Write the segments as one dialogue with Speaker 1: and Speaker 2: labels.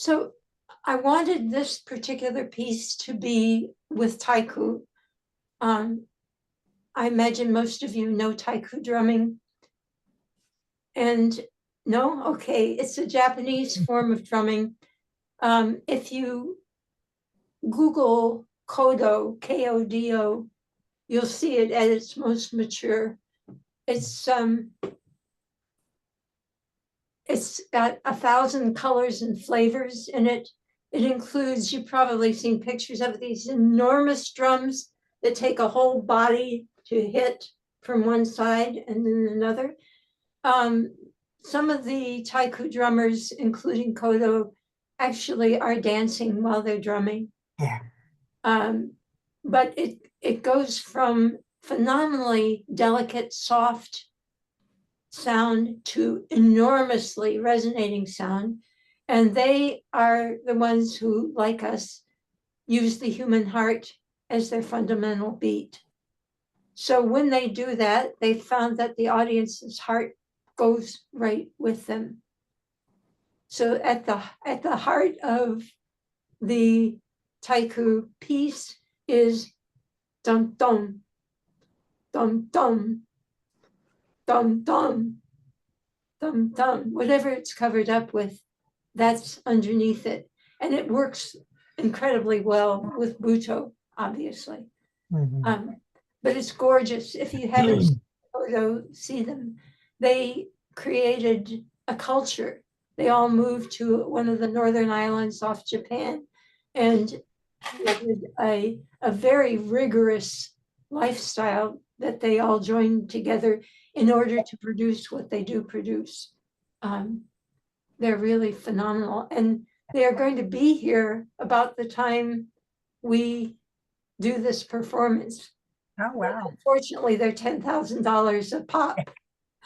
Speaker 1: So I wanted this particular piece to be with taiku. I imagine most of you know taiku drumming. And no? Okay, it's a Japanese form of drumming. If you Google Kodo, K-O-D-O, you'll see it at its most mature. It's got 1,000 colors and flavors in it. It includes, you've probably seen pictures of these enormous drums that take a whole body to hit from one side and then another. Some of the taiku drummers, including Kodo, actually are dancing while they're drumming.
Speaker 2: Yeah.
Speaker 1: But it goes from phenomenally delicate, soft sound to enormously resonating sound. And they are the ones who, like us, use the human heart as their fundamental beat. So when they do that, they found that the audience's heart goes right with them. So at the heart of the taiku piece is dum dum, dum dum, dum dum, dum dum. Whatever it's covered up with, that's underneath it. And it works incredibly well with Buto, obviously. But it's gorgeous. If you haven't see them, they created a culture. They all moved to one of the northern islands off Japan and created a very rigorous lifestyle that they all joined together in order to produce what they do produce. They're really phenomenal. And they are going to be here about the time we do this performance.
Speaker 2: Oh, wow.
Speaker 1: Unfortunately, they're $10,000 a pop.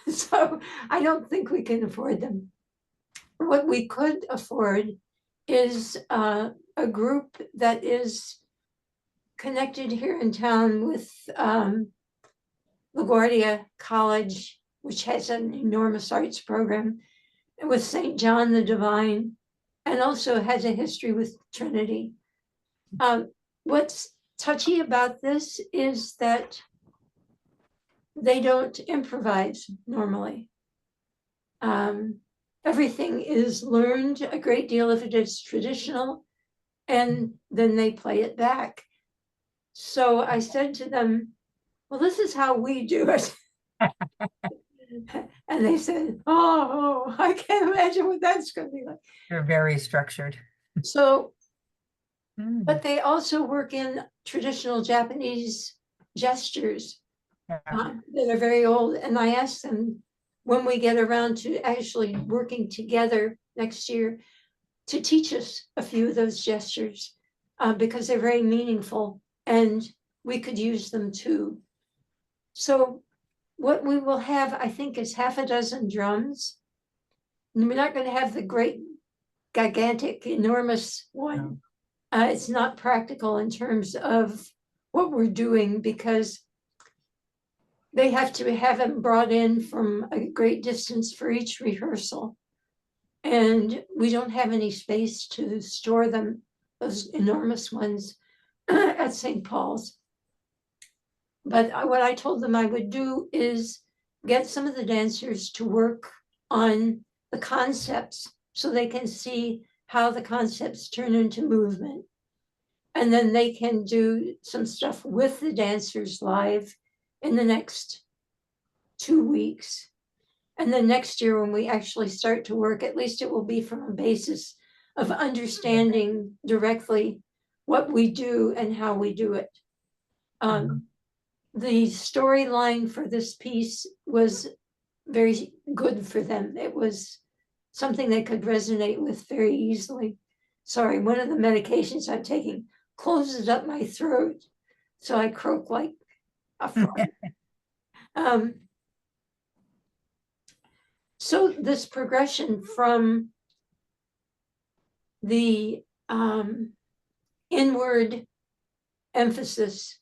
Speaker 1: So I don't think we can afford them. What we could afford is a group that is connected here in town with LaGuardia College, which has an enormous arts program, and with St. John the Divine, and also has a history with Trinity. What's touchy about this is that they don't improvise normally. Everything is learned, a great deal of it is traditional, and then they play it back. So I said to them, well, this is how we do it. And they said, oh, I can't imagine what that's going to be like.
Speaker 2: They're very structured.
Speaker 1: So, but they also work in traditional Japanese gestures that are very old. And I asked them when we get around to actually working together next year to teach us a few of those gestures because they're very meaningful and we could use them too. So what we will have, I think, is half a dozen drums. And we're not going to have the great, gigantic, enormous one. It's not practical in terms of what we're doing because they have to have them brought in from a great distance for each rehearsal. And we don't have any space to store them, those enormous ones, at St. Paul's. But what I told them I would do is get some of the dancers to work on the concepts so they can see how the concepts turn into movement. And then they can do some stuff with the dancers live in the next 2 weeks. And then next year, when we actually start to work, at least it will be from a basis of understanding directly what we do and how we do it. The storyline for this piece was very good for them. It was something they could resonate with very easily. Sorry, one of the medications I'm taking closes up my throat, so I croak like a frog. So this progression from the inward emphasis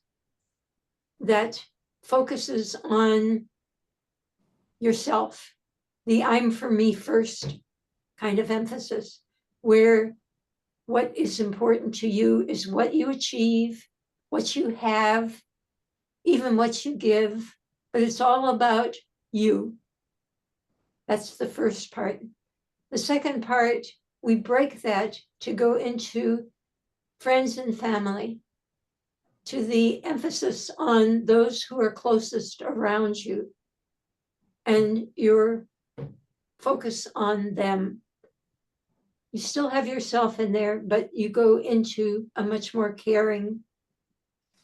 Speaker 1: that focuses on yourself, the I'm for me first kind of emphasis, where what is important to you is what you achieve, what you have, even what you give, but it's all about you. That's the first part. The second part, we break that to go into friends and family, to the emphasis on those who are closest around you and your focus on them. You still have yourself in there, but you go into a much more caring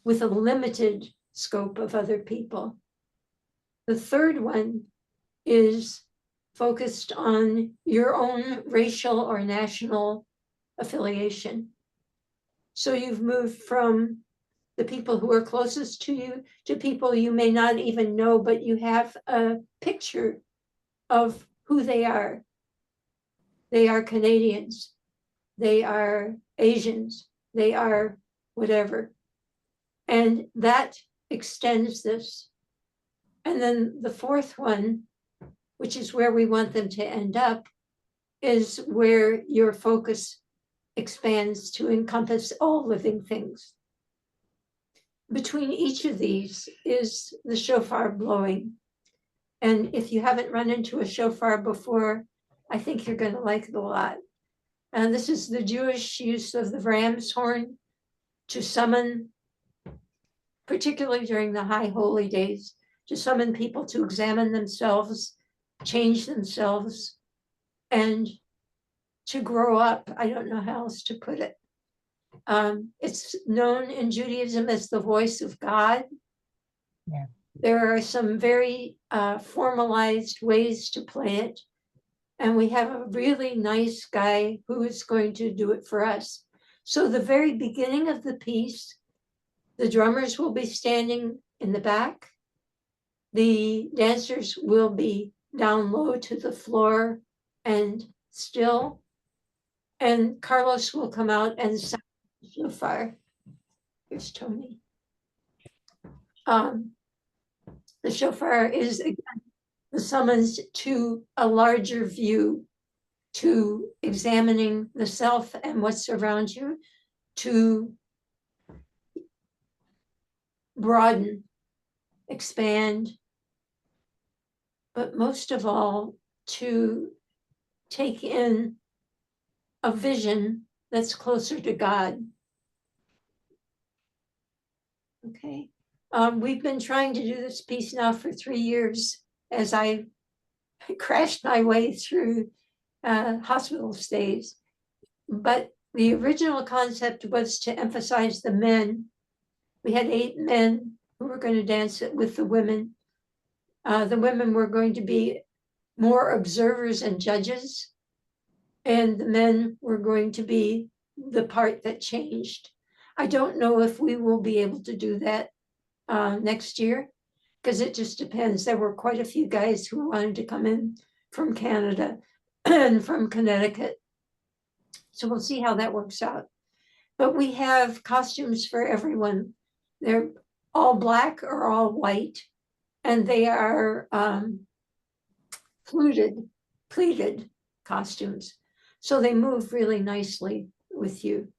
Speaker 1: with a limited scope of other people. The third one is focused on your own racial or national affiliation. So you've moved from the people who are closest to you to people you may not even know, but you have a picture of who they are. They are Canadians, they are Asians, they are whatever. And that extends this. And then the fourth one, which is where we want them to end up, is where your focus expands to encompass all living things. Between each of these is the shofar blowing. And if you haven't run into a shofar before, I think you're going to like it a lot. And this is the Jewish use of the ram's horn to summon, particularly during the high holy days, to summon people to examine themselves, change themselves, and to grow up. I don't know how else to put it. It's known in Judaism as the voice of God.
Speaker 2: Yeah.
Speaker 1: There are some very formalized ways to play it. And we have a really nice guy who is going to do it for us. So the very beginning of the piece, the drummers will be standing in the back. The dancers will be down low to the floor and still. And Carlos will come out and sound the shofar. Here's Tony. The shofar is again the summons to a larger view, to examining the self and what's around you, to broaden, expand, but most of all, to take in a vision that's closer to God. Okay. We've been trying to do this piece now for 3 years as I crashed my way through hospital stays. But the original concept was to emphasize the men. We had 8 men who were going to dance it with the women. The women were going to be more observers and judges, and the men were going to be the part that changed. I don't know if we will be able to do that next year, because it just depends. There were quite a few guys who wanted to come in from Canada and from Connecticut. So we'll see how that works out. But we have costumes for everyone. They're all black or all white, and they are pleated costumes. So they move really nicely with you.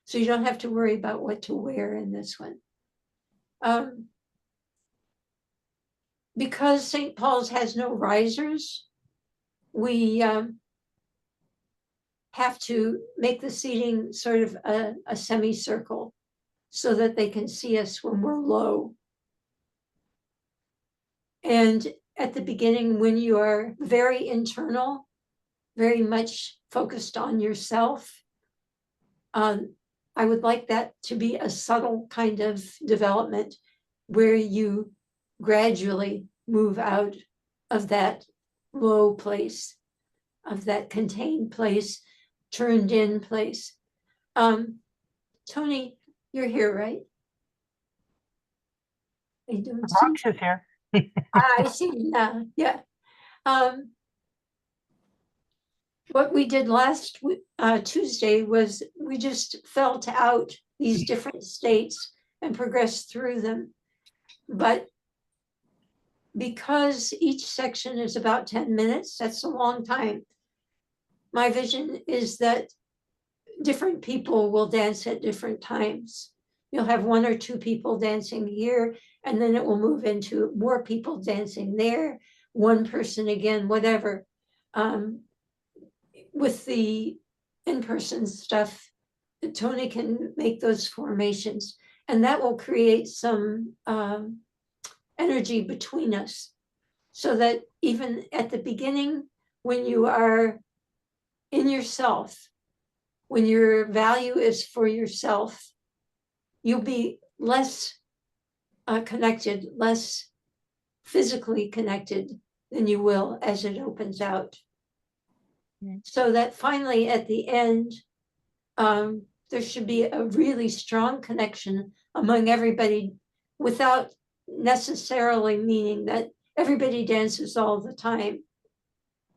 Speaker 1: So you don't have to worry about what to wear in this one. Because St. Paul's has no risers, we have to make the seating sort of a semicircle so that they can see us when we're low. And at the beginning, when you are very internal, very much focused on yourself, I would like that to be a subtle kind of development where you gradually move out of that low place, of that contained place, turned in place. Tony, you're here, right? Are you doing
Speaker 2: Box is here.
Speaker 1: I see now, yeah. What we did last Tuesday was we just felt out these different states and progressed through them. But because each section is about 10 minutes, that's a long time. My vision is that different people will dance at different times. You'll have one or two people dancing here, and then it will move into more people dancing there, one person again, whatever. With the in-person stuff, Tony can make those formations, and that will create some energy between us, so that even at the beginning, when you are in yourself, when your value is for yourself, you'll be less connected, less physically connected than you will as it opens out. So that finally at the end, there should be a really strong connection among everybody, without necessarily meaning that everybody dances all the time.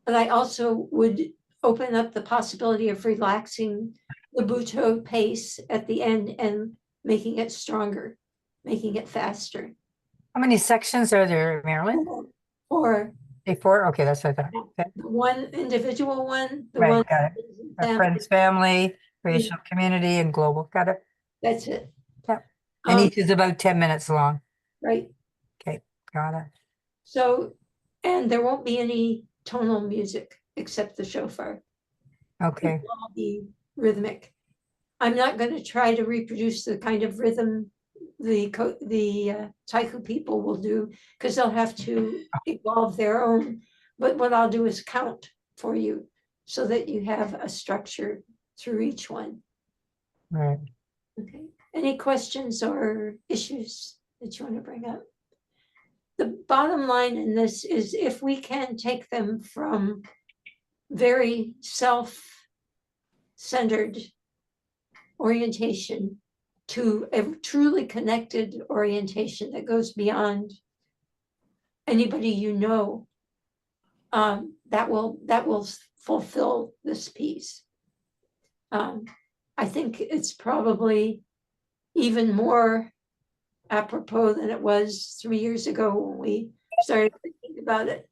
Speaker 1: But I also would open up the possibility of relaxing the Butoh pace at the end and making it stronger, making it faster.
Speaker 2: How many sections are there, Marilyn?
Speaker 1: Or
Speaker 2: Four? Okay, that's what I thought. Okay.
Speaker 1: the one individual one, the
Speaker 2: Right,
Speaker 1: one.
Speaker 2: got it. Our friends, family, racial community, and global. Got it.
Speaker 1: That's it.
Speaker 2: Yep. And each is about 10 minutes long.
Speaker 1: Right.
Speaker 2: Okay, got it.
Speaker 1: So, and there won't be any tonal music except the shofar.
Speaker 2: Okay.
Speaker 1: It will all be rhythmic. I'm not going to try to reproduce the kind of rhythm the Taiku people will do, because they'll have to evolve their own. But what I'll do is count for you so that you have a structure through each one.
Speaker 2: Right.
Speaker 1: Okay. Any questions or issues that you want to bring up? The bottom line in this is, if we can take them from very self-centered orientation to a truly connected orientation that goes beyond anybody you know, that will fulfill this piece. I think it's probably even more apropos than it was 3 years ago when we started thinking about it.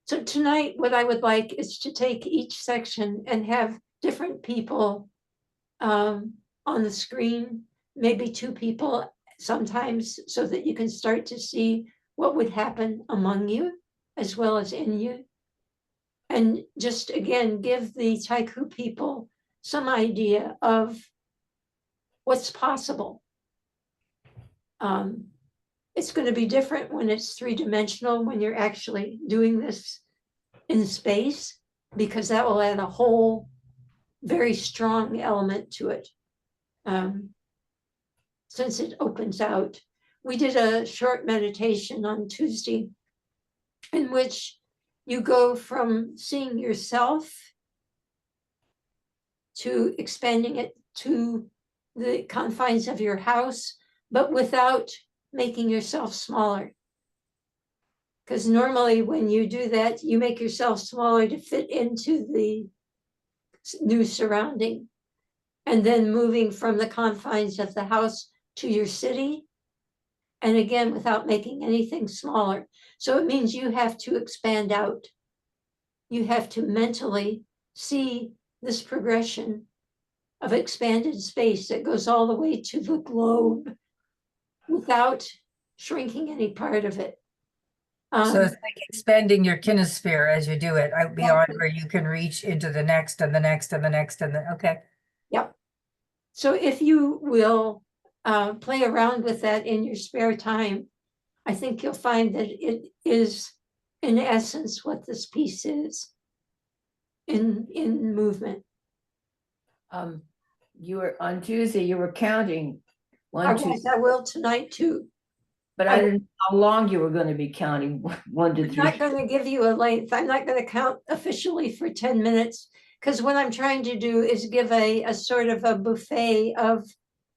Speaker 1: So tonight, what I would like is to take each section and have different people on the screen, maybe two people sometimes, so that you can start to see what would happen among you as well as in you. And just again, give the Taiku people some idea of what's possible. It's going to be different when it's three-dimensional, when you're actually doing this in space, because that will add a whole very strong element to it. Since it opens out. We did a short meditation on Tuesday in which you go from seeing yourself to expanding it to the confines of your house, but without making yourself smaller. Because normally when you do that, you make yourself smaller to fit into the new surrounding. And then moving from the confines of the house to your city, and again, without making anything smaller. So it means you have to expand out. You have to mentally see this progression of expanded space that goes all the way to the globe without shrinking any part of it.
Speaker 2: So it's like expanding your kinesphere as you do it out beyond where you can reach into the next and the next and the next and the, okay.
Speaker 1: Yep. So if you will play around with that in your spare time, I think you'll find that it is, in essence, what this piece is in movement.
Speaker 3: You were on Tuesday, you were counting one, two,
Speaker 1: I will tonight too.
Speaker 3: but I didn't know how long you were going to be counting 1 to 3.
Speaker 1: I'm not going to give you a length. I'm not going to count officially for 10 minutes, because what I'm trying to do is give a sort of a buffet of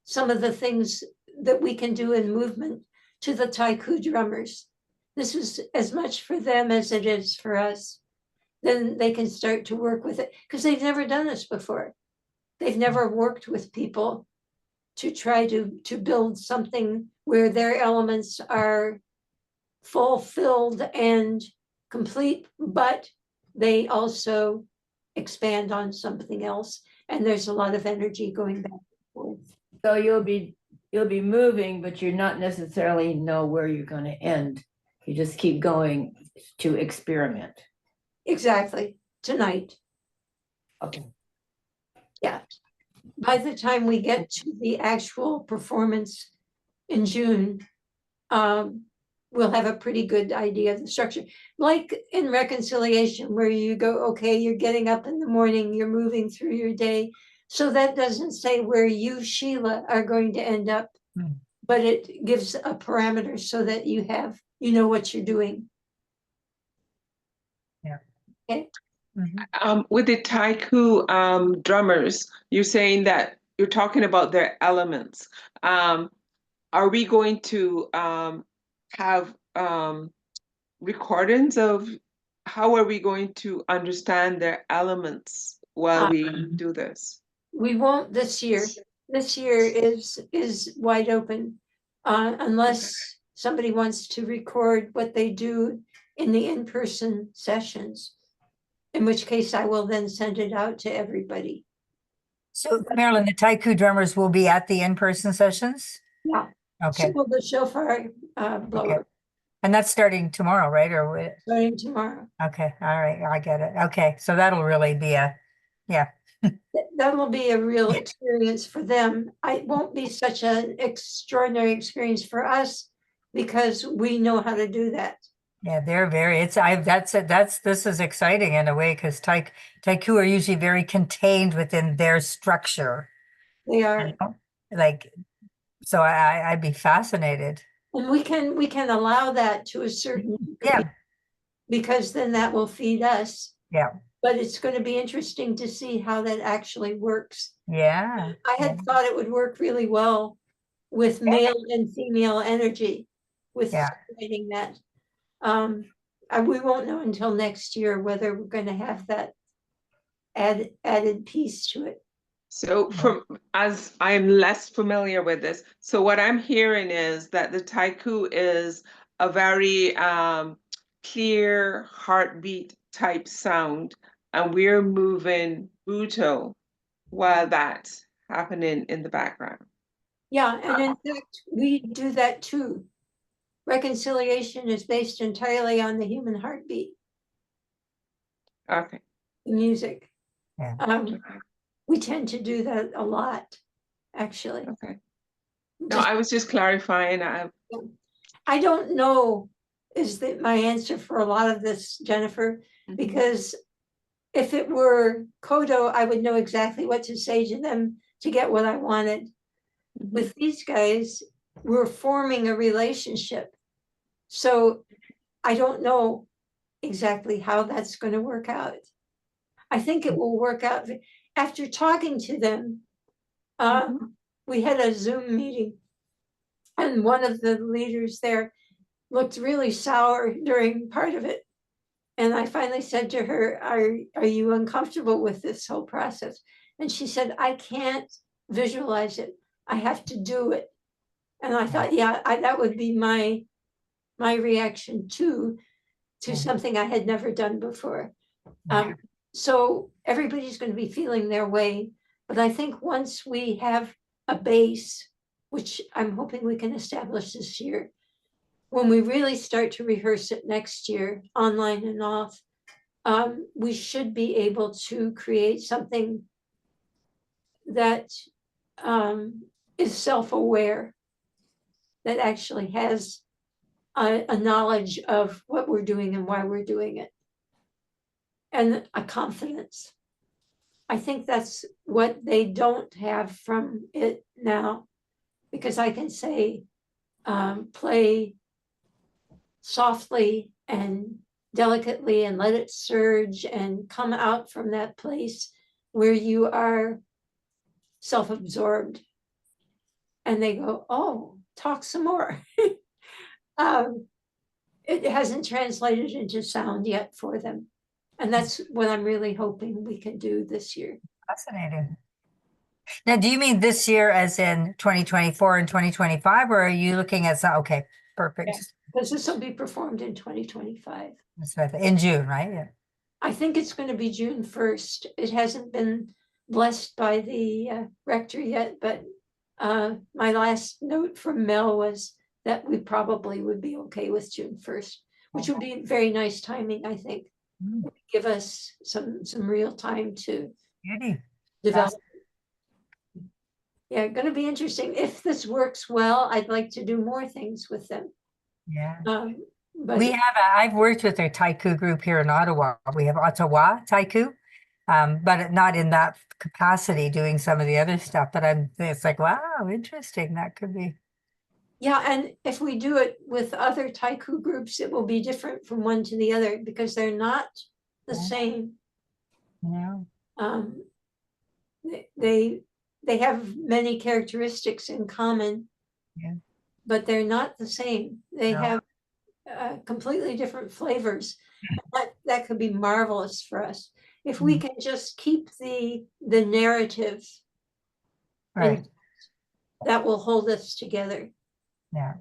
Speaker 1: some of the things that we can do in movement to the Taiku drummers. This is as much for them as it is for us. Then they can start to work with it, because they've never done this before. They've never worked with people to try to build something where their elements are fulfilled and complete, but they also expand on something else. And there's a lot of energy going back and forth.
Speaker 3: So you'll be moving, but you're not necessarily know where you're gonna end. You just keep going to experiment.
Speaker 1: Exactly, tonight.
Speaker 3: Okay.
Speaker 1: Yeah. By the time we get to the actual performance in June, we'll have a pretty good idea of the structure. Like in reconciliation, where you go, okay, you're getting up in the morning, you're moving through your day. So that doesn't say where you, Sheila, are going to end up,
Speaker 2: Hmm.
Speaker 1: but it gives a parameter so that you know what you're doing.
Speaker 2: Yeah.
Speaker 1: Okay.
Speaker 4: With the Taiku drummers, you're saying that you're talking about their elements. Are we going to have recordings of how are we going to understand their elements while we do this?
Speaker 1: We won't this year. This year is wide open, unless somebody wants to record what they do in the in-person sessions. In which case I will then send it out to everybody.
Speaker 2: So Marilyn, the Taiku drummers will be at the in-person sessions?
Speaker 1: Yeah.
Speaker 2: Okay,
Speaker 1: So the shofar blower
Speaker 2: and that's starting tomorrow, right? Or,
Speaker 1: starting tomorrow.
Speaker 2: okay, all right, I get it. Okay, so that'll really be
Speaker 1: That'll be a real experience for them. It won't be such an extraordinary experience for us because we know how to do that.
Speaker 2: yeah, they're very, this is exciting in a way because Taiku are usually very contained within their structure.
Speaker 1: They are,
Speaker 2: Like, so I'd be fascinated.
Speaker 1: and we can allow that to a certain
Speaker 2: Yeah.
Speaker 1: degree, because then that will feed us.
Speaker 2: Yeah.
Speaker 1: But it's going to be interesting to see how that actually works.
Speaker 2: Yeah.
Speaker 1: I had thought it would work really well with male and female energy, with
Speaker 2: Yeah.
Speaker 1: creating that. We won't know until next year whether we're going to have that added piece to it.
Speaker 4: So as I'm less familiar with this, so what I'm hearing is that the Taiku is a very clear heartbeat type sound, and we're moving Buto while that's happening in the background.
Speaker 1: Yeah, and in fact, we do that too. Reconciliation is based entirely on the human heartbeat,
Speaker 4: Okay.
Speaker 1: the music.
Speaker 2: Yeah.
Speaker 1: We tend to do that a lot, actually.
Speaker 4: Okay. No, I was just clarifying.
Speaker 1: I don't know is that my answer for a lot of this, Jennifer, because if it were Kodo, I would know exactly what to say to them to get what I wanted. With these guys, we're forming a relationship. So I don't know exactly how that's going to work out. I think it will work out. After talking to them, we had a Zoom meeting, and one of the leaders there looked really sour during part of it. And I finally said to her, are you uncomfortable with this whole process? And she said, I can't visualize it. I have to do it. And I thought, yeah, that would be my reaction too, to something I had never done before. So everybody's going to be feeling their way. But I think once we have a base, which I'm hoping we can establish this year, when we really start to rehearse it next year, online and off, we should be able to create something that is self-aware, that actually has a knowledge of what we're doing and why we're doing it, and a confidence. I think that's what they don't have from it now, because I can say, play softly and delicately and let it surge and come out from that place where you are self-absorbed. And they go, oh, talk some more. It hasn't translated into sound yet for them. And that's what I'm really hoping we can do this year.
Speaker 2: Fascinating. Now, do you mean this year as in 2024 and 2025, or are you looking at some, okay, perfect.
Speaker 1: Because this will be performed in 2025.
Speaker 2: That's right, in June, right? Yeah.
Speaker 1: I think it's gonna be June 1st. It hasn't been blessed by the rector yet, but my last note from Mel was that we probably would be okay with June 1st, which would be very nice timing, I think.
Speaker 2: Mm,
Speaker 1: Give us some real time to
Speaker 2: Beauty.
Speaker 1: develop. Yeah, gonna be interesting. If this works well, I'd like to do more things with them.
Speaker 2: Yeah.
Speaker 1: But
Speaker 2: We have, I've worked with a Taiku group here in Ottawa. We have Ottawa Taiku, but not in that capacity doing some of the other stuff. But it's like, wow, interesting. That could be.
Speaker 1: yeah, and if we do it with other Taiku groups, it will be different from one to the other because they're not the
Speaker 2: Yeah.
Speaker 1: same.
Speaker 2: Yeah.
Speaker 1: They have many characteristics in common.
Speaker 2: Yeah.
Speaker 1: But they're not the same. They
Speaker 2: No.
Speaker 1: have completely different flavors. That could be marvelous for us if we can just keep the narrative,
Speaker 2: Right.
Speaker 1: and that will hold us together.
Speaker 2: Yeah.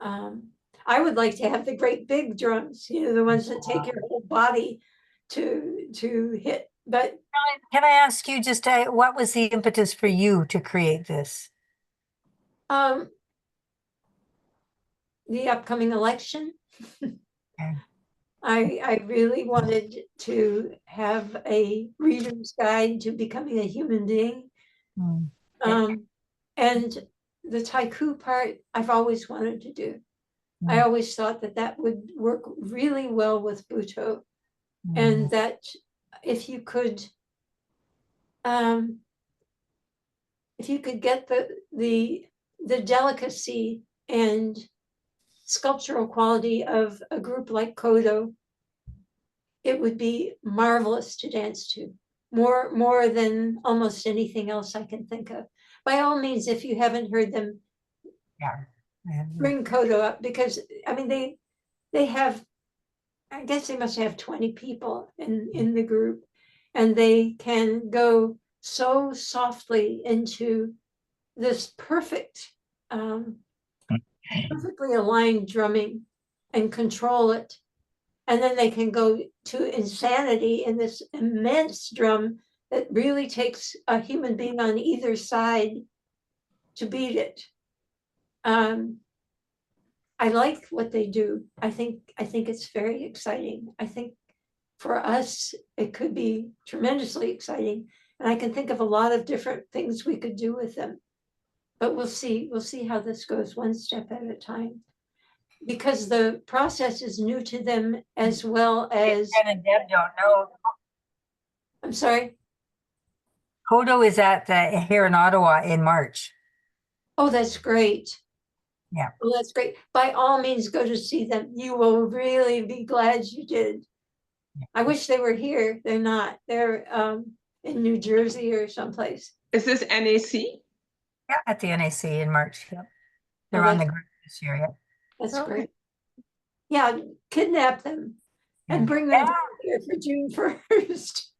Speaker 1: I would like to have the great big drums, the ones that take your whole body to hit. But
Speaker 2: Can I ask you just what was the impetus for you to create this?
Speaker 1: The upcoming election.
Speaker 2: Okay.
Speaker 1: I really wanted to have a reader's guide to becoming a human being.
Speaker 2: Mm.
Speaker 1: And the Taiku part, I've always wanted to do. I always thought that would work really well with Butoh, and that if you could get the delicacy and sculptural quality of a group like Kodo, it would be marvelous to dance to, more than almost anything else I can think of. By all means, if you haven't heard them,
Speaker 2: Yeah.
Speaker 1: bring Kodo up, because I mean they have, I guess they must have 20 people in the group, and they can go so softly into this perfectly aligned drumming and control it. And then they can go to insanity in this immense drum that really takes a human being on either side to beat it. I like what they do. I think it's very exciting. I think for us, it could be tremendously exciting. And I can think of a lot of different things we could do with them. But we'll see how this goes one step at a time. Because the process is new to them as well as,
Speaker 2: Ken and Deb don't know.
Speaker 1: I'm sorry.
Speaker 2: Kodo is here in Ottawa in March.
Speaker 1: Oh, that's great.
Speaker 2: Yeah.
Speaker 1: Well, that's great. By all means, go to see them. You will really be glad you did. I wish they were here. They're not. They're in New Jersey or someplace.
Speaker 4: Is this NAC?
Speaker 2: Yeah, at the NAC in March. Yep. They're
Speaker 1: Oh,
Speaker 2: on the group this year. Yep.
Speaker 1: That's
Speaker 2: Okay.
Speaker 1: great. Yeah, kidnap them and bring them down here for June 1st.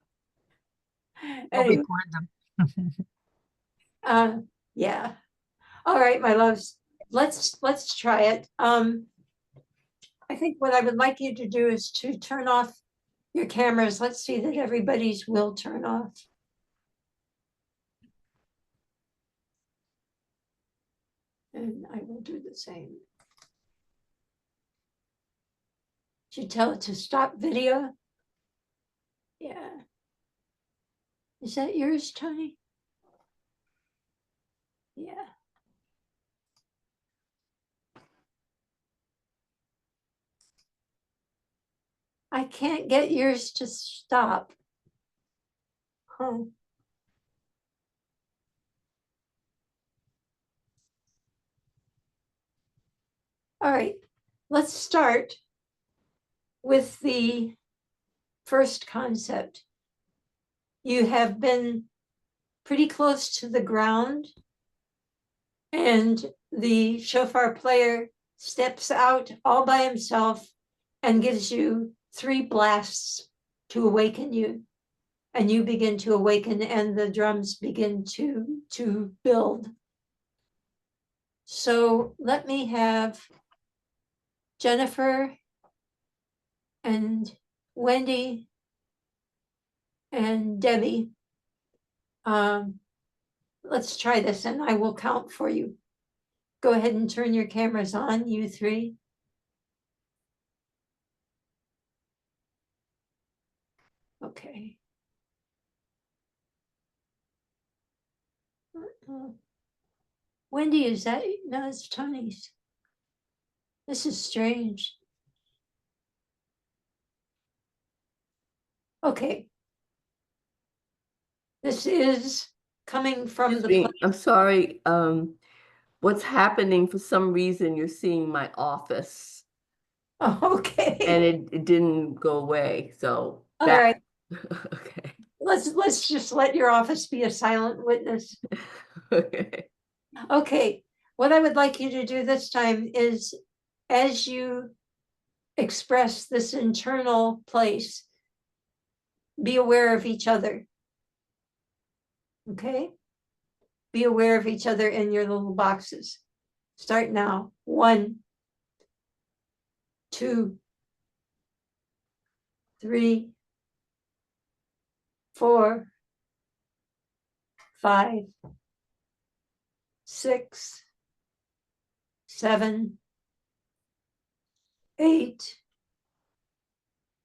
Speaker 2: We'll
Speaker 1: Anyway,
Speaker 2: record them.
Speaker 1: yeah. All right, my loves. Let's try it. I think what I would like you to do is to turn off your cameras. Let's see that everybody's will turn off. And I will do the same. Should tell it to stop video. Yeah. Is that yours, Tony? Yeah. I can't get yours to stop. Huh. All right, let's start with the first concept. You have been pretty close to the ground, and the shofar player steps out all by himself and gives you 3 blasts to awaken you. And you begin to awaken, and the drums begin to build. So let me have Jennifer and Wendy and Debbie. Let's try this and I will count for you. Go ahead and turn your cameras on, you three. Okay. Wendy, is that, no, it's Tony's. This is strange. Okay. This is coming from
Speaker 5: Excuse
Speaker 1: the,
Speaker 5: me, I'm sorry, what's happening, for some reason, you're seeing my office
Speaker 1: oh,
Speaker 5: and
Speaker 1: okay.
Speaker 5: it didn't go away, so.
Speaker 1: All
Speaker 5: that-
Speaker 1: right,
Speaker 5: Okay,
Speaker 1: let's just let your office be a silent witness.
Speaker 5: okay.
Speaker 1: Okay, what I would like you to do this time is, as you express this internal place, be aware of each other. Okay? Be aware of each other in your little boxes. Start now. 1, 2, 3, 4, 5, 6, 7, 8,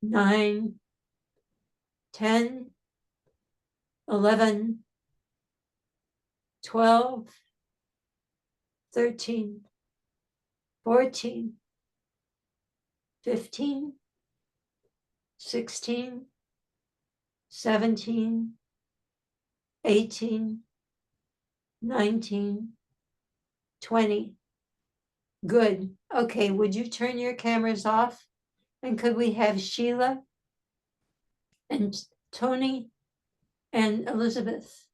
Speaker 1: 9, 10, 11, 12, 13, 14, 15, 16, 17, 18, 19, 20. Good. Okay, would you turn your cameras off? And could we have Sheila and Tony and Elizabeth?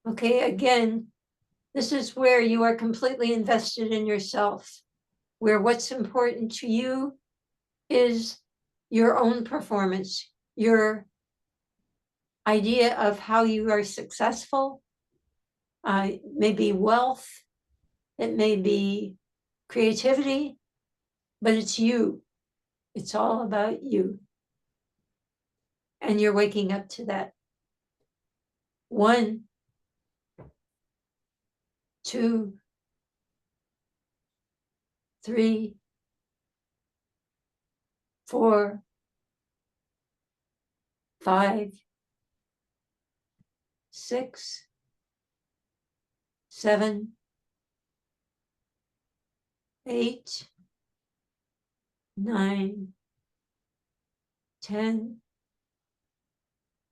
Speaker 1: Okay, again, this is where you are completely invested in yourself, where what's important to you is your own performance, your idea of how you are successful. It may be wealth, it may be creativity, but it's you. It's all about you. And you're waking up to that. 1, 2, 3, 4, 5, 6, 7, 8, 9, 10,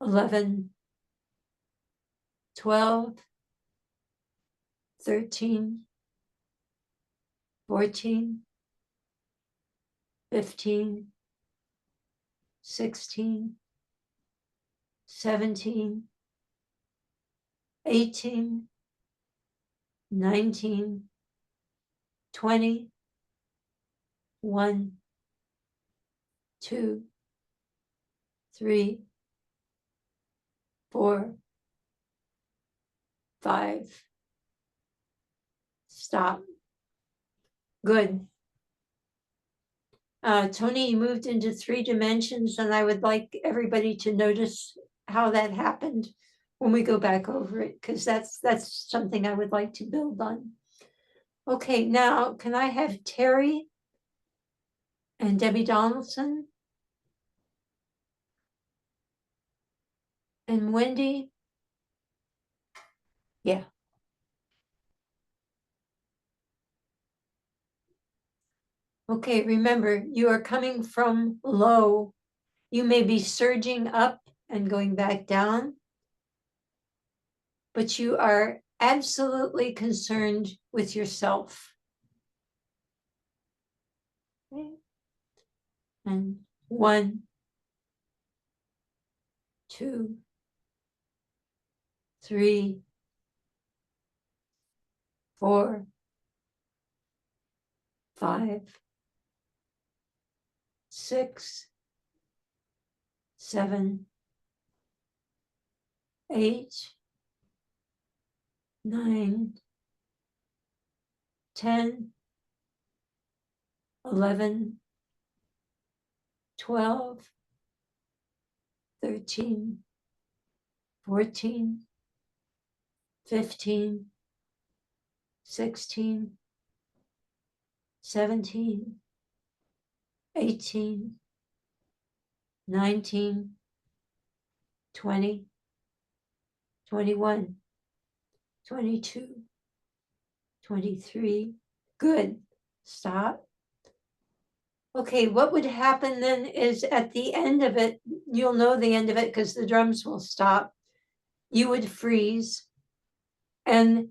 Speaker 1: 11, 12, 13, 14, 15, 16, 17, 18, 19, 20, 1, 2, 3, 4, 5. Stop. Good. Tony, you moved into 3 dimensions, and I would like everybody to notice how that happened when we go back over it, because that's something I would like to build on. Okay, now can I have Terry and Debbie Donaldson and Wendy? Yeah. Okay, remember, you are coming from low. You may be surging up and going back down, but you are absolutely concerned with yourself. Okay. And 1, 2, 3, 4, 5, 6, 7, 8, 9, 10, 11, 12, 13, 14, 15, 16, 17, 18, 19, 20, 21, 22, 23. Good. Stop. Okay, what would happen then is at the end of it, you'll know the end of it because the drums will stop. You would freeze and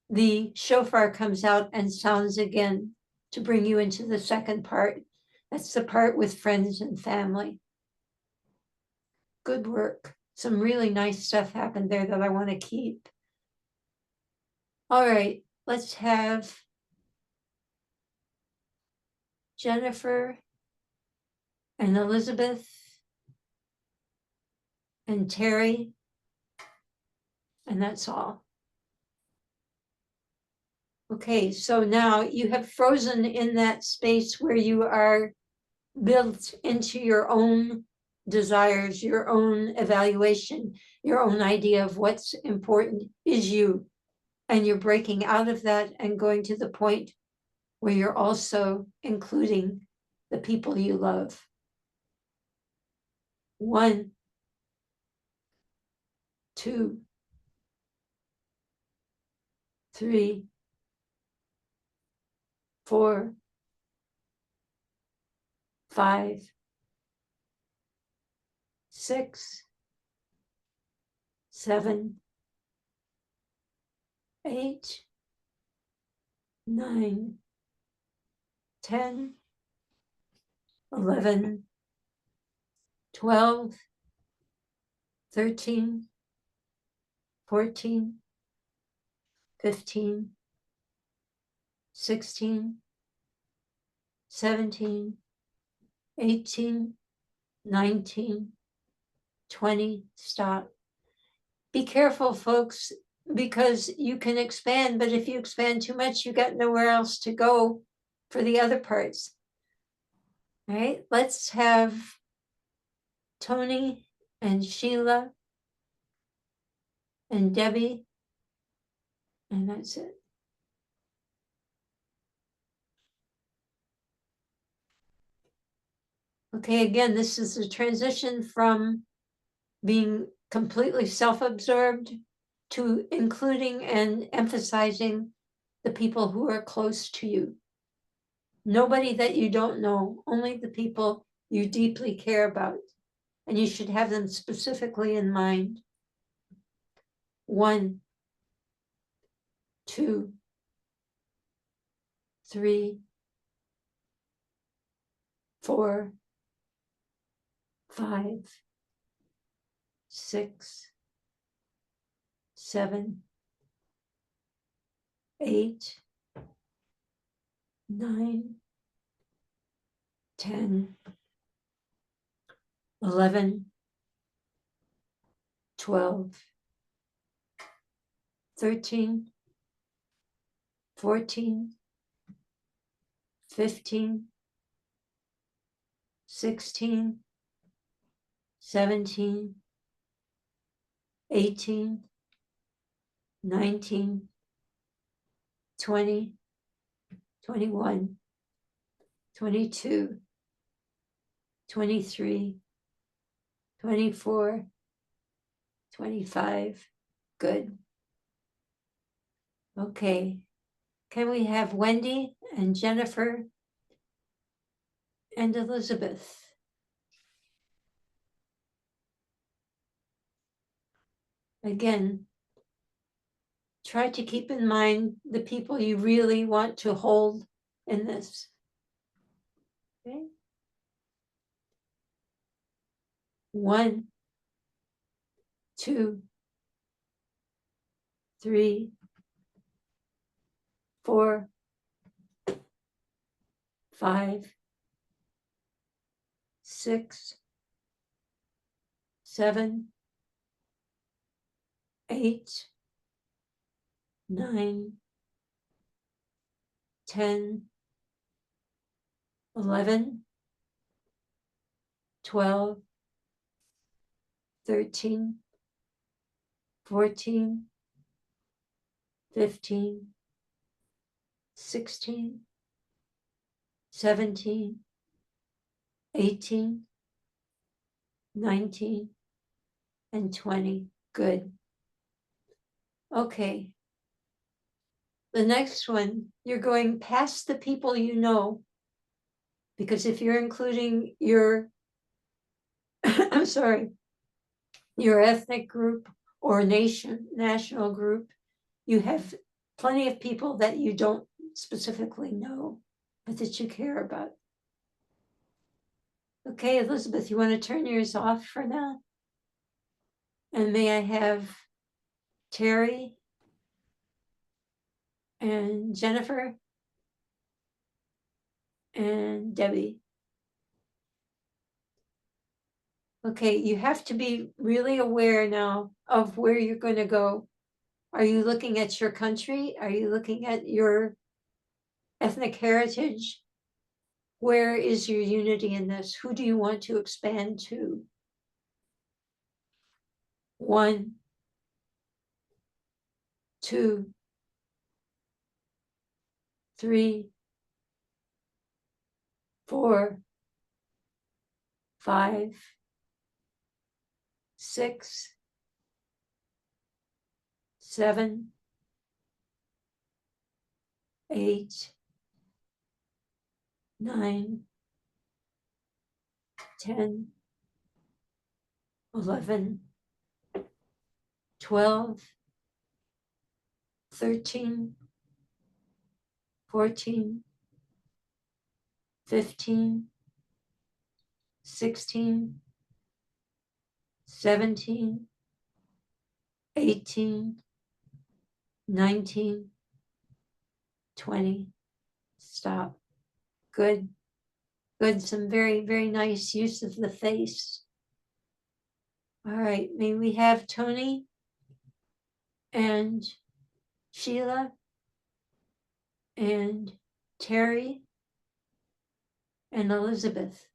Speaker 1: the shofar comes out and sounds again to bring you into the second part. That's the part with friends and family. Good work. Some really nice stuff happened there that I want to keep. All right, let's have Jennifer and Elizabeth and Terry. And that's all. Okay, so now you have frozen in that space where you are built into your own desires, your own evaluation, your own idea of what's important is you. And you're breaking out of that and going to the point where you're also including the people you love. 1, 2, 3, 4, 5, 6, 7, 8, 9, 10, 11, 12, 13, 14, 15, 16, 17, 18, 19, 20, stop. Be careful, folks, because you can expand, but if you expand too much, you got nowhere else to go for the other parts. All right, let's have Tony and Sheila and Debbie, and that's it. Okay, again, this is a transition from being completely self-absorbed to including and emphasizing the people who are close to you. Nobody that you don't know, only the people you deeply care about. And you should have them specifically in mind. 1, 2, 3, 4, 5, 6, 7, 8, 9, 10, 11, 12, 13, 14, 15, 16, 17, 18, 19, 20, 21, 22, 23, 24, 25. Good. Okay. Can we have Wendy and Jennifer and Elizabeth? Again, try to keep in mind the people you really want to hold in this. Okay. 1, 2, 3, 4, 5, 6, 7, 8, 9, 10, 11, 12, 13, 14, 15, 16, 17, 18, 19, and 20. Good. Okay. The next one, you're going past the people you know, because if you're including your, I'm sorry, your ethnic group or national group, you have plenty of people that you don't specifically know, but that you care about. Okay, Elizabeth, you want to turn yours off for now? And may I have Terry and Jennifer and Debbie? Okay, you have to be really aware now of where you're going to go. Are you looking at your country? Are you looking at your ethnic heritage? Where is your unity in this? Who do you want to expand to? 1, 2, 3, 4, 5, 6, 7, 8, 9, 10, 11, 12, 13, 14, 15, 16, 17, 18, 19, 20. Stop. Good. Good. Some very, very nice use of the face. All right. May we have Tony and Sheila and Terry and Elizabeth.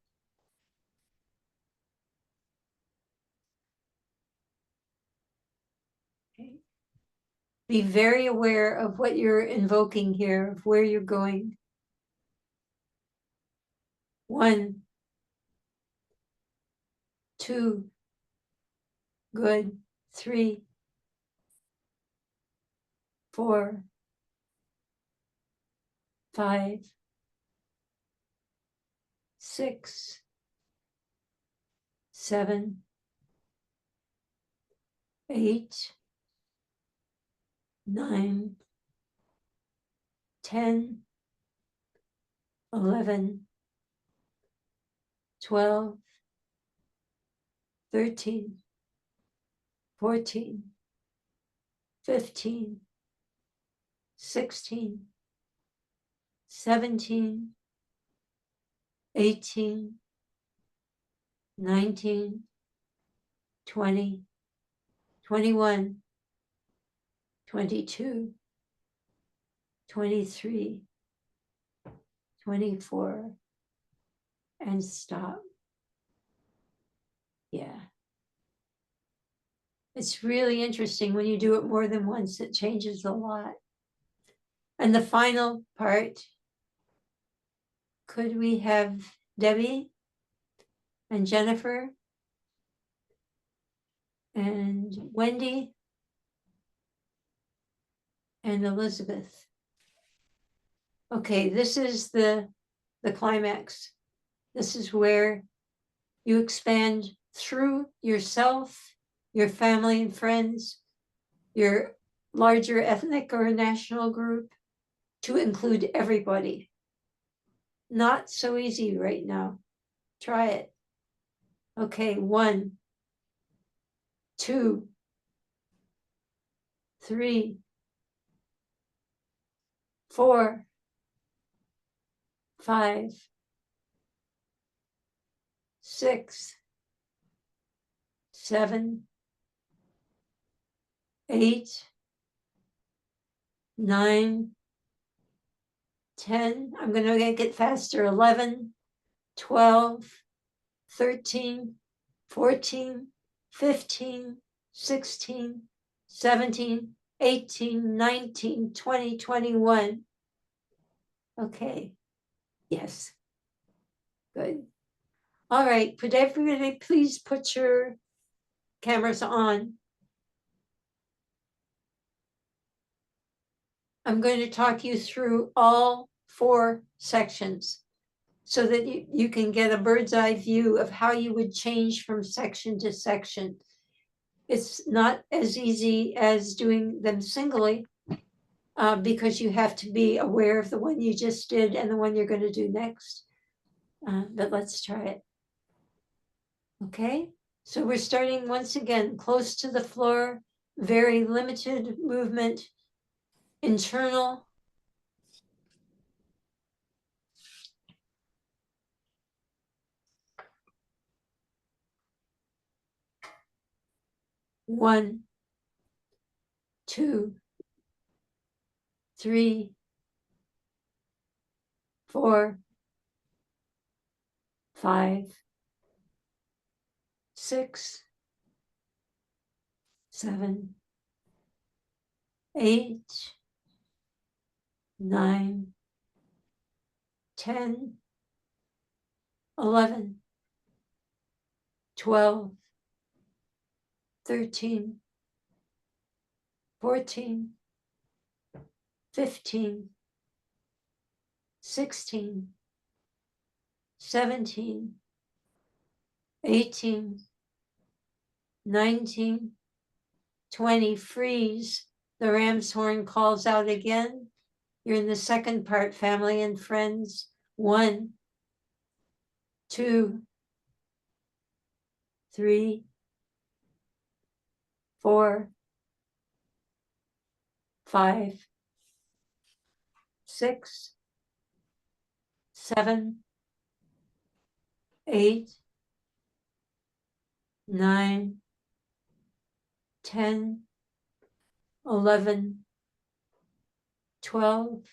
Speaker 1: Okay. Be very aware of what you're invoking here, of where you're going. 1, 2, good. 3, 4, 5, 6, 7, 8, 9, 10, 11, 12, 13, 14, 15, 16, 17, 18, 19, 20, 21, 22, 23, 24, and stop. Yeah. It's really interesting when you do it more than once, it changes a lot. And the final part, could we have Debbie and Jennifer and Wendy and Elizabeth? Okay, this is the climax. This is where you expand through yourself, your family and friends, your larger ethnic or national group, to include everybody. Not so easy right now. Try it. Okay, 1, 2, 3, 4, 5, 6, 7, 8, 9, 10, I'm gonna make it faster, 11, 12, 13, 14, 15, 16, 17, 18, 19, 20, 21. Okay, yes. Good. All right, could everybody please put your cameras on? I'm going to talk you through all 4 sections so that you can get a bird's eye view of how you would change from section to section. It's not as easy as doing them singly because you have to be aware of the one you just did and the one you're going to do next. But let's try it. Okay, so we're starting once again close to the floor, very limited movement, internal. One, 2, 3, 4, 5, 6, 7, 8, 9, 10, 11, 12, 13, 14, 15, 16, 17, 18, 19, 20, freeze. The ram's horn calls out again. You're in the second part, family and friends. 1, 2, 3, 4, 5, 6, 7, 8, 9, 10, 11, 12,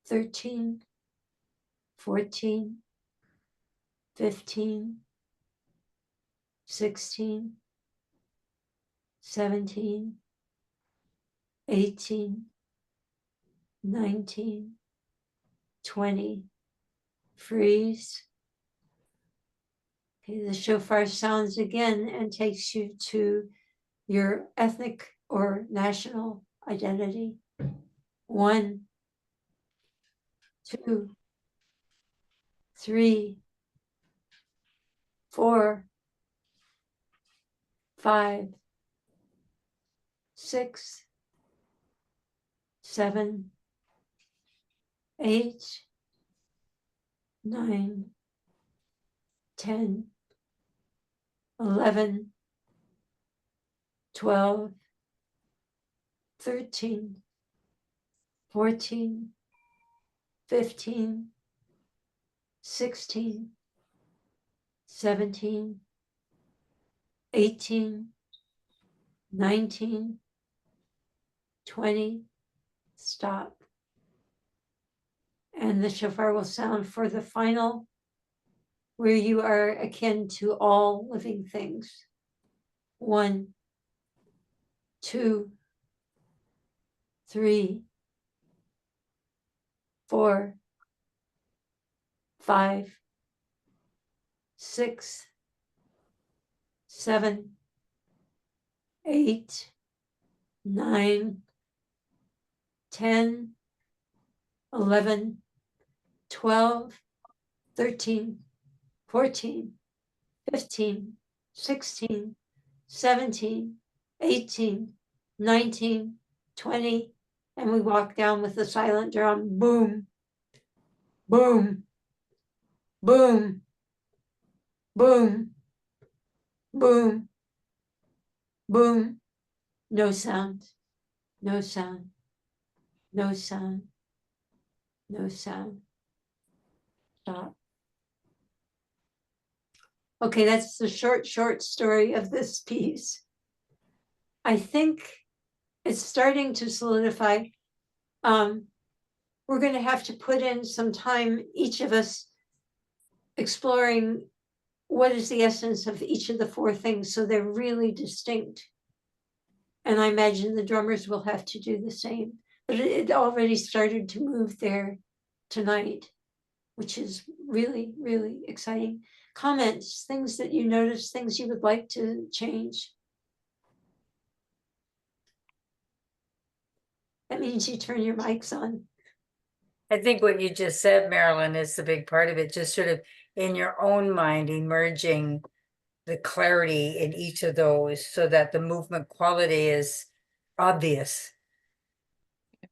Speaker 1: 13, 14, 15, 16, 17, 18, 19, 20, freeze. Okay, the shofar sounds again and takes you to your ethnic or national identity. 1, 2, 3, 4, 5, 6, 7, 8, 9, 10, 11, 12, 13, 14, 15, 16, 17, 18, 19, 20, stop. And the shofar will sound for the final, where you are akin to all living things. 1, 2, 3, 4, 5, 6, 7, 8, 9, 10, 11, 12, 13, 14, 15, 16, 17, 18, 19, 20, and we walk down with the silent drum. Boom, boom, boom, boom, boom, boom. No sound, no sound, no sound, no sound. Stop. Okay, that's the short story of this piece. I think it's starting to solidify. We're going to have to put in some time, each of us exploring what is the essence of each of the four things, so they're really distinct. And I imagine the drummers will have to do the same. But it already started to move there tonight, which is really, really exciting. Comments, things that you notice, things you would like to change. That means you turn your mics on.
Speaker 2: I think what you just said, Marilyn, is the big part of it, just sort of in your own mind, emerging the clarity in each of those so that the movement quality is obvious.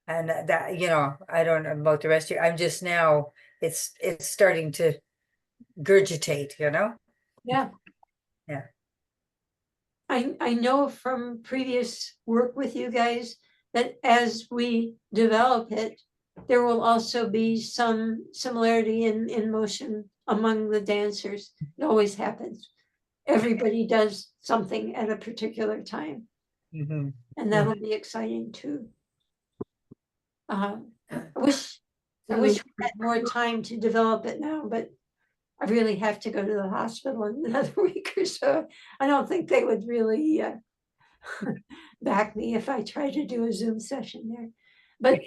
Speaker 2: And that, you know, I don't know about the rest of you. I'm just now, it's starting to gurgitate, you know?
Speaker 1: Yeah.
Speaker 2: Yeah.
Speaker 1: I know from previous work with you guys that as we develop it, there will also be some similarity in motion among the dancers. It always happens. Everybody does something at a particular time,
Speaker 2: Mm-hmm.
Speaker 1: and that'll be exciting too. I wish we had more time to develop it now, but I really have to go to the hospital in another week or so. I don't think they would really back me if I try to do a Zoom session there. But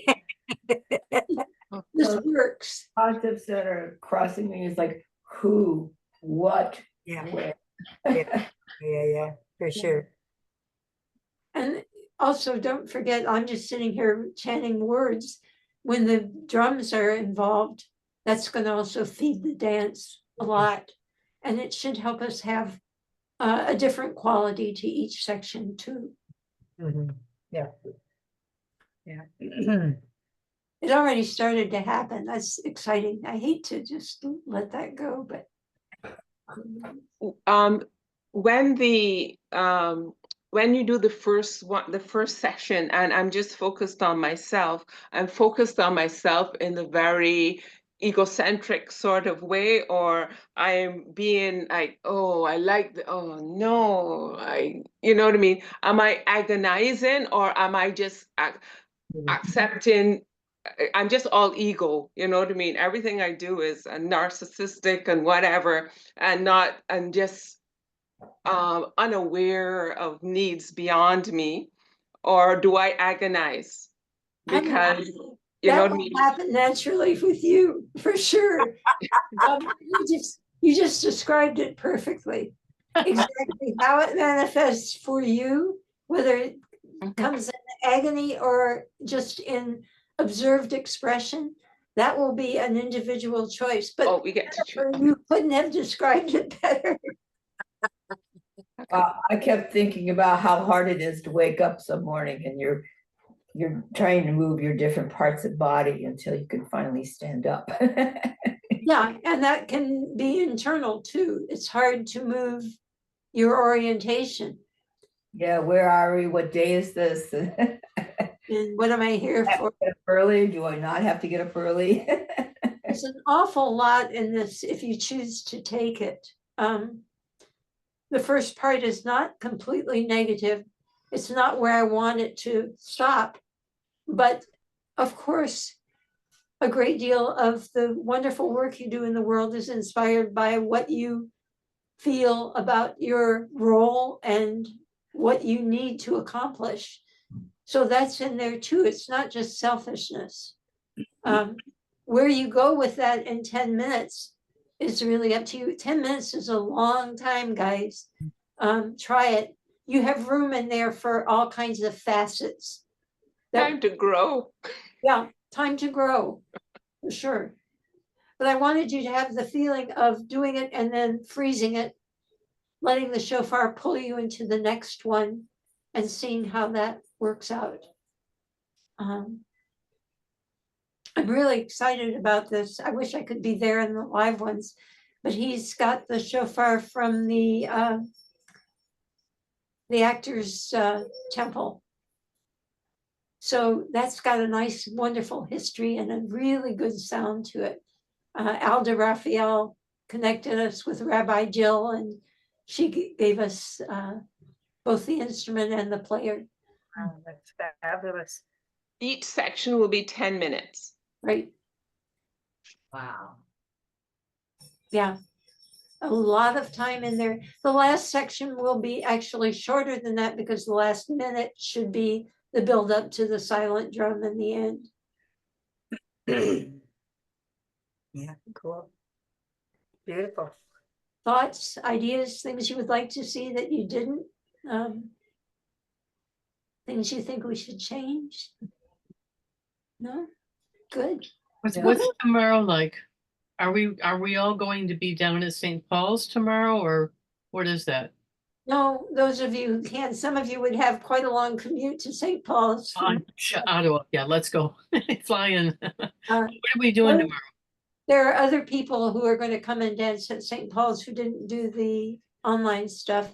Speaker 1: this works.
Speaker 3: Concepts that are crossing me is like who, what,
Speaker 2: Yeah.
Speaker 3: where.
Speaker 2: Yeah, for sure.
Speaker 1: And also, don't forget, I'm just sitting here chanting words. When the drums are involved, that's going to also feed the dance a lot. And it should help us have a different quality to each section too.
Speaker 2: Mm-hmm. Yeah. Yeah.
Speaker 1: It already started to happen. That's exciting. I hate to just let that go, but
Speaker 4: When when you do the first section, and I'm just focused on myself, I'm focused on myself in the very egocentric sort of way, or I'm being like, oh, I like the, oh no, you know what I mean? Am I agonizing, or am I just accepting? I'm just all ego, you know what I mean? Everything I do is narcissistic and whatever, and just unaware of needs beyond me, or do I agonize? Because you know
Speaker 1: that
Speaker 4: what I
Speaker 1: will
Speaker 4: mean?
Speaker 1: happen naturally with you for sure. You just described it perfectly. Exactly how it manifests for you, whether it comes in agony or just in observed expression, that will be an individual choice. But
Speaker 4: Oh, we get to choose.
Speaker 1: you couldn't have described it better.
Speaker 3: I kept thinking about how hard it is to wake up some morning and you're trying to move your different parts of body until you can finally stand up.
Speaker 1: Yeah, and that can be internal too. It's hard to move your orientation.
Speaker 3: Yeah, where are we? What day is this?
Speaker 1: And what am I here for?
Speaker 3: Get up early? Do I not have to get up early?
Speaker 1: There's an awful lot in this if you choose to take it. The first part is not completely negative. It's not where I want it to stop. But of course, a great deal of the wonderful work you do in the world is inspired by what you feel about your role and what you need to accomplish. So that's in there too. It's not just selfishness. Where you go with that in 10 minutes is really up to you. 10 minutes is a long time, guys. Try it. You have room in there for all kinds of facets.
Speaker 4: Time to grow.
Speaker 1: Yeah, time to grow, for sure. But I wanted you to have the feeling of doing it and then freezing it, letting the shofar pull you into the next one and seeing how that works out. I'm really excited about this. I wish I could be there in the live ones, but he's got the shofar from the Actors Temple. So that's got a nice, wonderful history and a really good sound to it. Alda Raphael connected us with Rabbi Jill, and she gave us both the instrument and the player.
Speaker 2: Wow, that's fabulous.
Speaker 4: Each section will be 10 minutes.
Speaker 1: Right,
Speaker 3: Wow.
Speaker 1: yeah. A lot of time in there. The last section will be actually shorter than that because the last minute should be the build up to the silent drum in the end.
Speaker 2: Yeah, cool. Beautiful.
Speaker 1: Thoughts, ideas, things you would like to see that you didn't? Things you think we should change? No? Good.
Speaker 6: What's tomorrow like? Are we all going to be down at St. Paul's tomorrow, or what is that?
Speaker 1: No, those of you who can, some of you would have quite a long commute to St. Paul's.
Speaker 6: Ottawa, yeah, let's go. Fly in. What are we doing
Speaker 1: well,
Speaker 6: tomorrow?
Speaker 1: There are other people who are going to come and dance at St. Paul's who didn't do the online stuff.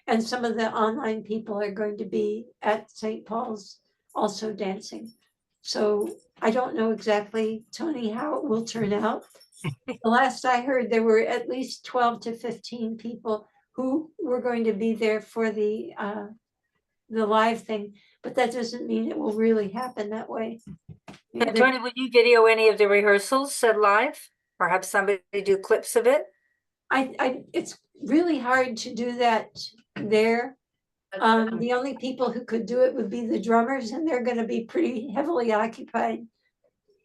Speaker 1: And some of the online people are going to be at St. Paul's also dancing. So I don't know exactly, Tony, how it will turn out. The last I heard, there were at least 12 to 15 people who were going to be there for the live thing, but that doesn't mean it will really happen that way.
Speaker 2: And Tony, will you video any of the rehearsals said live, or have somebody do clips of it?
Speaker 1: It's really hard to do that there. The only people who could do it would be the drummers, and they're going to be pretty heavily occupied.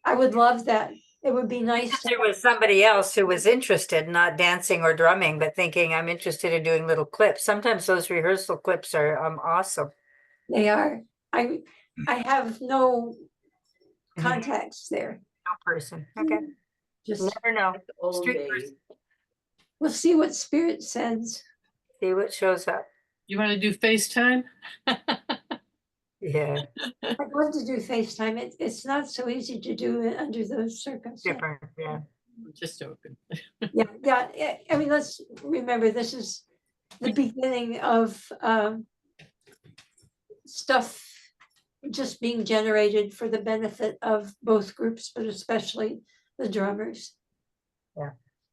Speaker 1: I would love that. It would be nice.
Speaker 2: If there was somebody else who was interested, not dancing or drumming, but thinking I'm interested in doing little clips. Sometimes those rehearsal clips are awesome.
Speaker 1: They are. I have no contacts there.
Speaker 2: No person. Okay.
Speaker 1: Just
Speaker 2: Never know.
Speaker 5: Old
Speaker 2: Street
Speaker 5: days.
Speaker 2: person.
Speaker 1: we'll see what spirit sends.
Speaker 2: See what shows up.
Speaker 6: You want to do FaceTime?
Speaker 2: Yeah,
Speaker 1: I'd love to do FaceTime. It's not so easy to do it under those circumstances.
Speaker 2: different. Yeah.
Speaker 6: Just open.
Speaker 1: Yeah. I mean, let's remember this is the beginning of stuff just being generated for the benefit of both groups, but especially the drummers.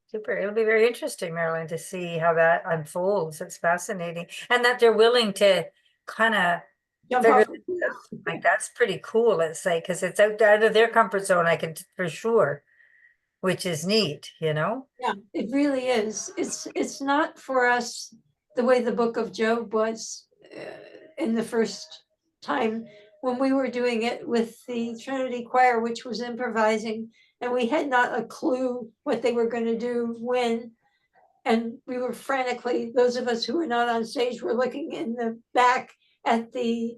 Speaker 2: Super. It'll be very interesting, Marilyn, to see how that unfolds. It's fascinating. And that they're willing to kind of
Speaker 1: Jump
Speaker 2: figure
Speaker 1: off the
Speaker 2: it
Speaker 1: cliff.
Speaker 2: out. Like that's pretty cool, let's say, because it's out of their comfort zone, I can for sure, which is neat, you know?
Speaker 1: Yeah, it really is. It's not for us the way the Book of Job was in the first time when we were doing it with the Trinity Choir, which was improvising, and we had not a clue what they were going to do when. And we were frantically, those of us who were not on stage were looking in the back at the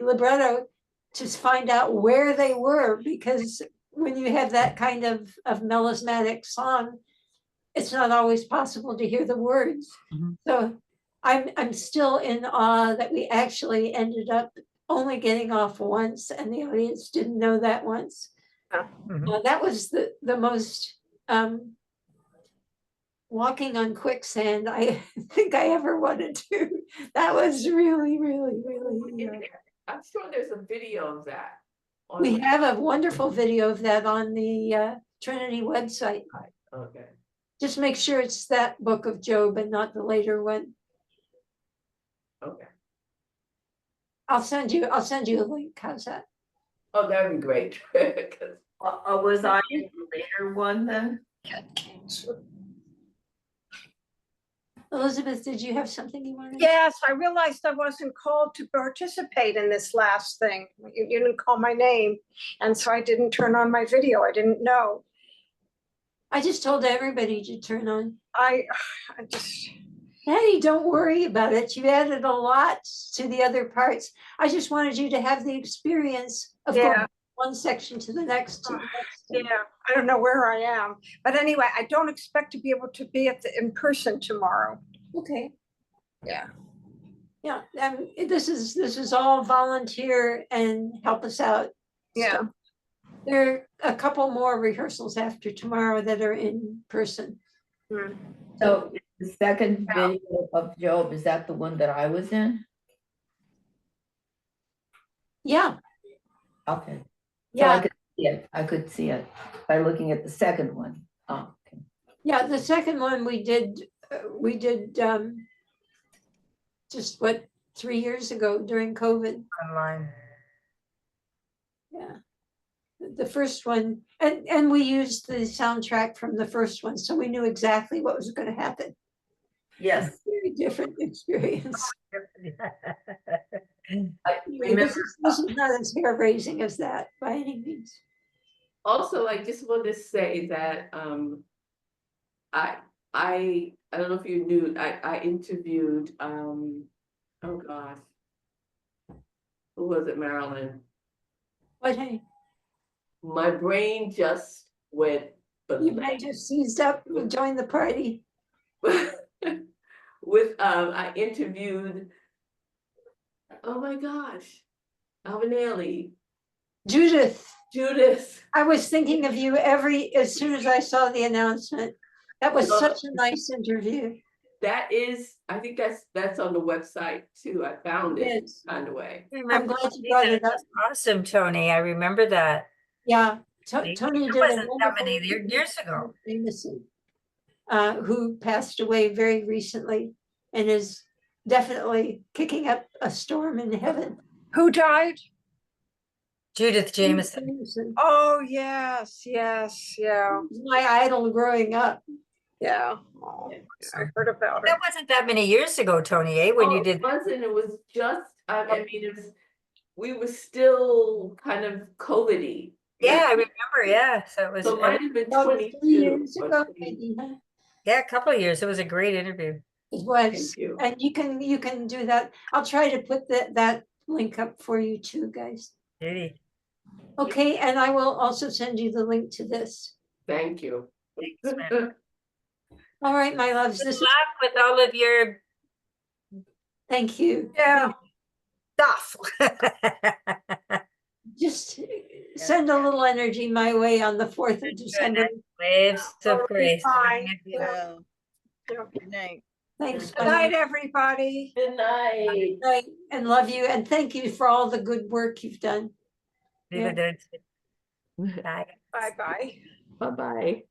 Speaker 1: libretto to find out where they were, because when you have that kind of melismatic song, it's not always possible to hear the words.
Speaker 6: Mhm.
Speaker 1: So I'm still in awe that we actually ended up only getting off once, and the audience didn't know that once.
Speaker 2: Mhm.
Speaker 1: That was the most walking on quicksand I think I ever wanted to. That was really, really, really.
Speaker 5: I'm sure there's a video of that.
Speaker 1: We have a wonderful video of that on the Trinity website.
Speaker 5: Okay.
Speaker 1: Just make sure it's that Book of Job and not the later one.
Speaker 5: Okay.
Speaker 1: I'll send you a link. How's that?
Speaker 5: Oh, that'd be great. 'Cause- was I in the later one then?
Speaker 1: Elizabeth, did you have something you wanted?
Speaker 7: Yes, I realized I wasn't called to participate in this last thing. You didn't call my name, and so I didn't turn on my video. I didn't know.
Speaker 1: I just told everybody to turn on.
Speaker 7: I just,
Speaker 1: Hey, don't worry about it. You added a lot to the other parts. I just wanted you to have the experience of going
Speaker 7: yeah,
Speaker 1: from one section to the next. To the next.
Speaker 7: yeah, I don't know where I am. But anyway, I don't expect to be able to be at the in person tomorrow.
Speaker 1: Okay.
Speaker 7: Yeah.
Speaker 1: Yeah, this is all volunteer and help us out.
Speaker 7: Yeah.
Speaker 1: stuff. There are a couple more rehearsals after tomorrow that are in person.
Speaker 3: So the second video of Job, is that the one that I was in?
Speaker 1: Yeah,
Speaker 3: Okay. So
Speaker 1: yeah,
Speaker 3: I could see it. I could see it by looking at the second one. Oh, okay.
Speaker 1: yeah. The second one we did just what 3 years ago during COVID.
Speaker 2: Online.
Speaker 1: Yeah. The first one, and we used the soundtrack from the first one, so we knew exactly what was going to happen.
Speaker 5: Yes.
Speaker 1: Very different experience.
Speaker 5: I
Speaker 1: Anyway, this is not as hair raising as that by any means.
Speaker 5: Also, I just want to say that I don't know if you knew, I interviewed oh gosh. Who was it, Marilyn?
Speaker 1: But hey,
Speaker 5: My brain just went
Speaker 1: you might
Speaker 5: blank.
Speaker 1: just seized up and joined the party.
Speaker 5: With I interviewed, oh my gosh, Albanelli,
Speaker 1: Judith,
Speaker 5: Judith.
Speaker 1: I was thinking of you as soon as I saw the announcement. That was such a nice interview.
Speaker 5: That is, I think that's on the website too. I found it
Speaker 1: Yes.
Speaker 5: kind of way.
Speaker 1: I'm glad you brought it up.
Speaker 2: Awesome, Tony. I remember that.
Speaker 1: Yeah,
Speaker 2: It
Speaker 1: Tony did a
Speaker 2: wasn't that
Speaker 1: wonderful
Speaker 2: many
Speaker 1: interview
Speaker 2: years
Speaker 1: with
Speaker 2: ago.
Speaker 1: Jameson, who passed away very recently and is definitely kicking up a storm in heaven.
Speaker 7: Who died?
Speaker 2: Judith Jameson.
Speaker 1: Jameson
Speaker 7: Oh, yes, yeah,
Speaker 1: was my idol growing up.
Speaker 7: yeah. Oh, I heard about her.
Speaker 2: That wasn't that many years ago, Tony, eh? When
Speaker 5: Oh,
Speaker 2: you did.
Speaker 5: it wasn't, it was just, I mean, it was, we were still kind of COVID-y.
Speaker 2: Yeah, I remember. Yeah. So it was,
Speaker 5: So it might have been
Speaker 1: About 3
Speaker 5: 22.
Speaker 1: years
Speaker 5: or
Speaker 1: ago,
Speaker 5: 20.
Speaker 1: maybe, huh?
Speaker 2: yeah, a couple of years. It was a great interview.
Speaker 1: It was,
Speaker 5: Thank you.
Speaker 1: and you can do that. I'll try to put that link up for you too, guys.
Speaker 2: Judy.
Speaker 1: Okay, and I will also send you the link to this.
Speaker 5: Thank you.
Speaker 2: Thanks, man.
Speaker 1: All right, my loves,
Speaker 2: Good
Speaker 1: this is,
Speaker 2: luck with all of your
Speaker 1: thank you.
Speaker 7: Yeah.
Speaker 2: stuff.
Speaker 1: Just send a little energy my way on the 4th of December.
Speaker 2: Waves of
Speaker 7: It'll be
Speaker 2: grace.
Speaker 7: fine.
Speaker 1: Yeah.
Speaker 7: Good night.
Speaker 1: Thanks,
Speaker 7: Good night, everybody.
Speaker 5: Good night.
Speaker 1: night, and love you, and thank you for all the good work you've done.
Speaker 2: Bye.
Speaker 7: Bye-bye.
Speaker 5: Bye-bye.